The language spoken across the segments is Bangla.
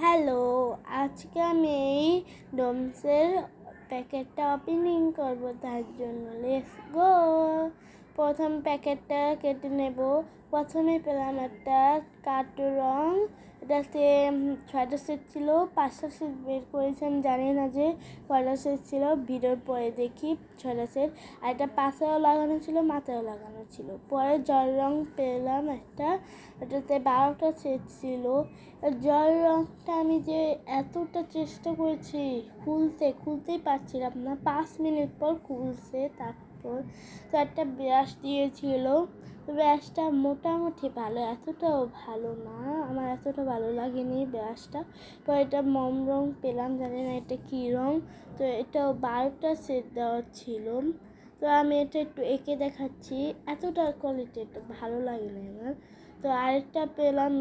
হ্যালো, আজকে আমি এই ডোমসের প্যাকেটটা ওপেনিং করব, তার জন্য লেটস গো। প্রথম প্যাকেটটা কেটে নেব। প্রথমে পেলাম একটা কাটো রং, এটাতে 6টা সেট ছিল, 5টা সেট বের করেছি। আমি জানি না যে কয়টা সেট ছিল, ভিডিওর পরে দেখি 6টা সেট। আর এটা পাশেও লাগানো ছিল, মাথায়ও লাগানো ছিল। পরে জল রং পেলাম একটা, এটাতে 12টা সেট ছিল। জল রংটা আমি যে এতটা চেষ্টা করেছি খুলতেই পারছিলাম না, 5 মিনিট পর খুলছে। তারপর তো একটা ব্রাশ দিয়েছিল, তো ব্রাশটা মোটামুটি ভালো, এতটাও ভালো না, আমার এতটা ভালো লাগেনি ব্রাশটা। পর এটা মোম রং পেলাম, জানি না এটা কী রং। তো এটাও 12টা সেট দেওয়া ছিল। তো আমি এটা একটু এঁকে দেখাচ্ছি, এতটা কোয়ালিটি এটা ভালো লাগেনি আমার। তো আরেকটা পেলাম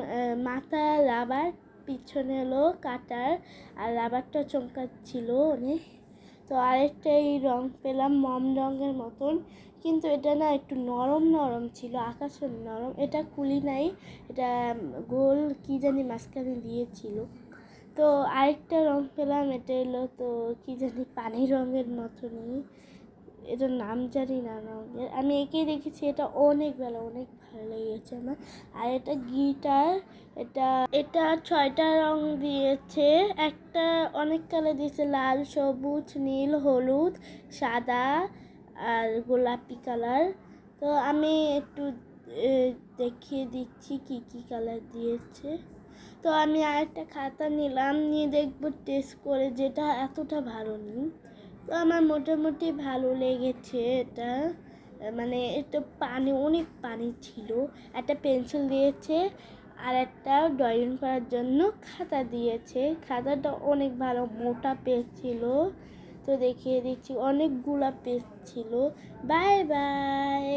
মাথা রাবার, পিছনে হলো কাটার, আর রাবারটা চমকাচ্ছিল অনেক। তো আরেকটা এই রং পেলাম মম রঙের মতন, কিন্তু এটা না একটু নরম নরম ছিল, আকাশের নরম। এটা খুলি নাই, এটা গোল কি জানি মাঝখানে দিয়েছিল। তো আরেকটা রং পেলাম, এটা এলো তো কি জানি পানি রঙের মতনই, এটার নাম জানি না রঙের, আমি এঁকেই দেখেছি। এটা অনেক ভালো লেগেছে আমার। আর এটা গিটার, এটা এটা 6টা রং দিয়েছে, একটা অনেক কালার দিয়েছে, লাল, সবুজ, নীল, হলুদ, সাদা আর গোলাপি কালার। তো আমি একটু দেখিয়ে দিচ্ছি কি কি কালার দিয়েছে। তো আমি আরেকটা খাতা নিলাম, নিয়ে দেখবো টেস্ট করে, যেটা এতটা ভালো নেই। তো আমার মোটামুটি ভালো লেগেছে এটা, মানে এটা অনেক পানি ছিল। একটা পেন্সিল দিয়েছে আর একটা ড্রয়িং করার জন্য খাতা দিয়েছে। খাতাটা অনেক ভালো, মোটা পেজ ছিল। তো দেখিয়ে দিচ্ছি, অনেকগুলা পেজ ছিল। Bye bye.